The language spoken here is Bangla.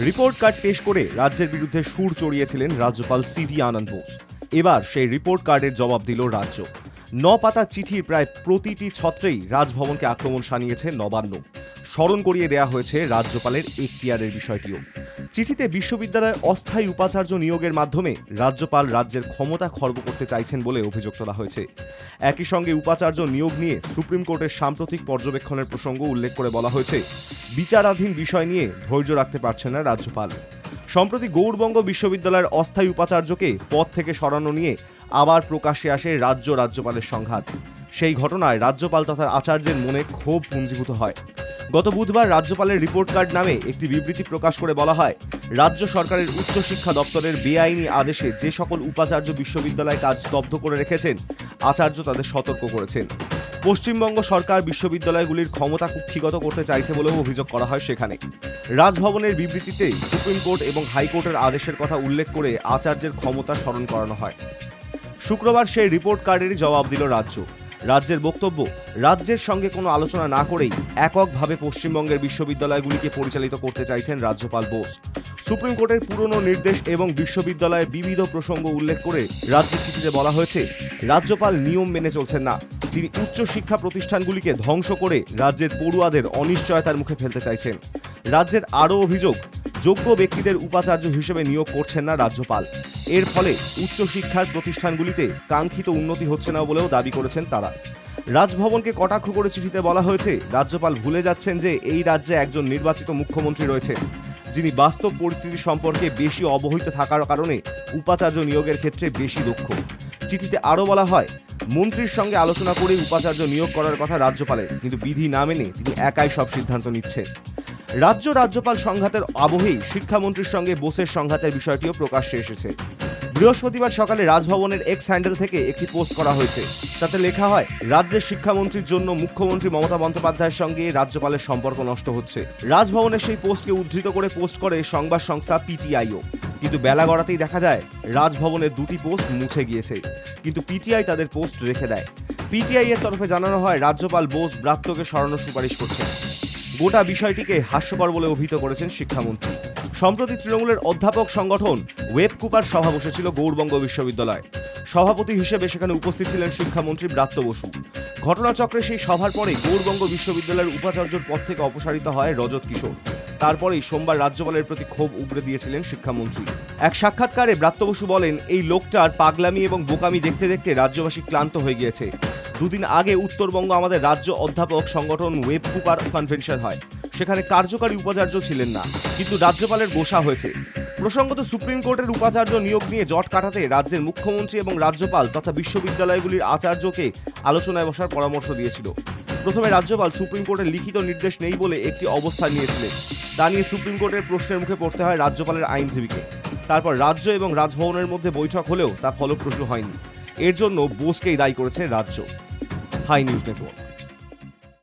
রিপোর্ট কার্ড পেশ করে রাজ্যের বিরুদ্ধে সুর চড়িয়েছিলেন রাজ্যপাল সিভি আনন্দ বোস। এবার সেই রিপোর্ট কার্ডের জবাব দিল রাজ্য। 9 পাতা চিঠির প্রায় প্রতিটি ছত্রেই রাজভবনকে আক্রমণ শানিয়েছে নবান্ন। স্মরণ করিয়ে দেয়া হয়েছে রাজ্যপালের এখতিয়ারের বিষয়টিও। চিঠিতে বিশ্ববিদ্যালয়ে অস্থায়ী উপাচার্য নিয়োগের মাধ্যমে রাজ্যপাল রাজ্যের ক্ষমতা খর্ব করতে চাইছেন বলে অভিযোগ তোলা হয়েছে। একই সঙ্গে উপাচার্য নিয়োগ নিয়ে সুপ্রিম কোর্টের সাম্প্রতিক পর্যবেক্ষণের প্রসঙ্গ উল্লেখ করে বলা হয়েছে, বিচারাধীন বিষয় নিয়ে ধৈর্য রাখতে পারছেন না রাজ্যপাল। সম্প্রতি গৌড়বঙ্গ বিশ্ববিদ্যালয়ের অস্থায়ী উপাচার্যকে পদ থেকে সরানো নিয়ে আবার প্রকাশ্যে আসে রাজ্যপালের সংঘাত। সেই ঘটনায় রাজ্যপাল তথা আচার্যের মনে ক্ষোভ পুঞ্জীভূত হয়। গত বুধবার রাজ্যপালের রিপোর্ট কার্ড নামে একটি বিবৃতি প্রকাশ করে বলা হয়, রাজ্য সরকারের উচ্চশিক্ষা দপ্তরের বেআইনি আদেশে যে সকল উপাচার্য বিশ্ববিদ্যালয় কাজ স্তব্ধ করে রেখেছেন, আচার্য তাদের সতর্ক করেছেন। পশ্চিমবঙ্গ সরকার বিশ্ববিদ্যালয়গুলির ক্ষমতা কুক্ষিগত করতে চাইছে বলেও অভিযোগ করা হয় সেখানে। রাজভবনের বিবৃতিতে সুপ্রিম কোর্ট এবং হাইকোর্টের আদেশের কথা উল্লেখ করে আচার্যের ক্ষমতা স্মরণ করানো হয়। শুক্রবার সেই রিপোর্ট কার্ডেরই জবাব দিল রাজ্য। রাজ্যের বক্তব্য, রাজ্যের সঙ্গে কোনো আলোচনা না করেই এককভাবে পশ্চিমবঙ্গের বিশ্ববিদ্যালয়গুলিকে পরিচালিত করতে চাইছেন রাজ্যপাল বোস। সুপ্রিম কোর্টের পুরনো নির্দেশ এবং বিশ্ববিদ্যালয়ের বিবিধ প্রসঙ্গ উল্লেখ করে রাজ্যের চিঠিতে বলা হয়েছে, রাজ্যপাল নিয়ম মেনে চলছেন না। তিনি উচ্চশিক্ষা প্রতিষ্ঠানগুলিকে ধ্বংস করে রাজ্যের পড়ুয়াদের অনিশ্চয়তার মুখে ফেলতে চাইছেন। রাজ্যের আরও অভিযোগ, যোগ্য ব্যক্তিদের উপাচার্য হিসেবে নিয়োগ করছেন না রাজ্যপাল। এর ফলে উচ্চশিক্ষার প্রতিষ্ঠানগুলিতে কাঙ্ক্ষিত উন্নতি হচ্ছে না বলেও দাবি করেছেন তারা। রাজভবনকে কটাক্ষ করে চিঠিতে বলা হয়েছে, রাজ্যপাল ভুলে যাচ্ছেন যে এই রাজ্যে একজন নির্বাচিত মুখ্যমন্ত্রী রয়েছেন, যিনি বাস্তব পরিস্থিতি সম্পর্কে বেশি অবহিত থাকার কারণে উপাচার্য নিয়োগের ক্ষেত্রে বেশি দক্ষ। চিঠিতে আরও বলা হয়, মন্ত্রীর সঙ্গে আলোচনা করে উপাচার্য নিয়োগ করার কথা রাজ্যপালের, কিন্তু বিধি না মেনে তিনি একাই সব সিদ্ধান্ত নিচ্ছেন। রাজ্যপাল সংঘাতের আবহেই শিক্ষামন্ত্রীর সঙ্গে বোসের সংঘাতের বিষয়টিও প্রকাশ্যে এসেছে। বৃহস্পতিবার সকালে রাজভবনের এক্স হ্যান্ডেল থেকে একটি পোস্ট করা হয়েছে। তাতে লেখা হয়, রাজ্যের শিক্ষামন্ত্রীর জন্য মুখ্যমন্ত্রী মমতা বন্দ্যোপাধ্যায়ের সঙ্গে রাজ্যপালের সম্পর্ক নষ্ট হচ্ছে। রাজভবনের সেই পোস্টকে উদ্ধৃত করে পোস্ট করে সংবাদ সংস্থা পিটিআইও। কিন্তু বেলা গড়াতেই দেখা যায় রাজভবনের দুটি পোস্ট মুছে গিয়েছে, কিন্তু পিটিআই তাদের পোস্ট রেখে দেয়। পিটিআই এর তরফে জানানো হয়, রাজ্যপাল বোস ব্রাত্যকে সরানোর সুপারিশ করছেন। গোটা বিষয়টিকে হাস্যকর বলে অভিহিত করেছেন শিক্ষামন্ত্রী। সম্প্রতি তৃণমূলের অধ্যাপক সংগঠন ওয়েবকুপার সভা বসেছিল গৌড়বঙ্গ বিশ্ববিদ্যালয়। সভাপতি হিসেবে সেখানে উপস্থিত ছিলেন শিক্ষামন্ত্রী ব্রাত্য বসু। ঘটনাচক্রে সেই সভার পরে গৌড়বঙ্গ বিশ্ববিদ্যালয়ের উপাচার্যর পদ থেকে অপসারিত হয় রজত কিশোর। তারপরেই সোমবার রাজ্যপালের প্রতি ক্ষোভ উগরে দিয়েছিলেন শিক্ষামন্ত্রী। এক সাক্ষাৎকারে ব্রাত্য বসু বলেন, এই লোকটার পাগলামি এবং বোকামি দেখতে দেখতে রাজ্যবাসী ক্লান্ত হয়ে গিয়েছে। দুদিন আগে উত্তরবঙ্গ আমাদের রাজ্য অধ্যাপক সংগঠন ওয়েবকুপার কনভেনশন হয়, সেখানে কার্যকারী উপাচার্য ছিলেন না, কিন্তু রাজ্যপালের বসা হয়েছে। প্রসঙ্গত, সুপ্রিম কোর্টের উপাচার্য নিয়োগ নিয়ে জট কাটাতে রাজ্যের মুখ্যমন্ত্রী এবং রাজ্যপাল তথা বিশ্ববিদ্যালয়গুলির আচার্যকে আলোচনায় বসার পরামর্শ দিয়েছিল। প্রথমে রাজ্যপাল সুপ্রিম কোর্টের লিখিত নির্দেশ নেই বলে একটি অবস্থান নিয়েছিলেন। তা নিয়ে সুপ্রিম কোর্টের প্রশ্নের মুখে পড়তে হয় রাজ্যপালের আইনজীবীকে। তারপর রাজ্য এবং রাজভবনের মধ্যে বৈঠক হলেও তা ফলপ্রসূ হয়নি। এর জন্য বোসকেই দায়ী করেছে রাজ্য। Hi news network.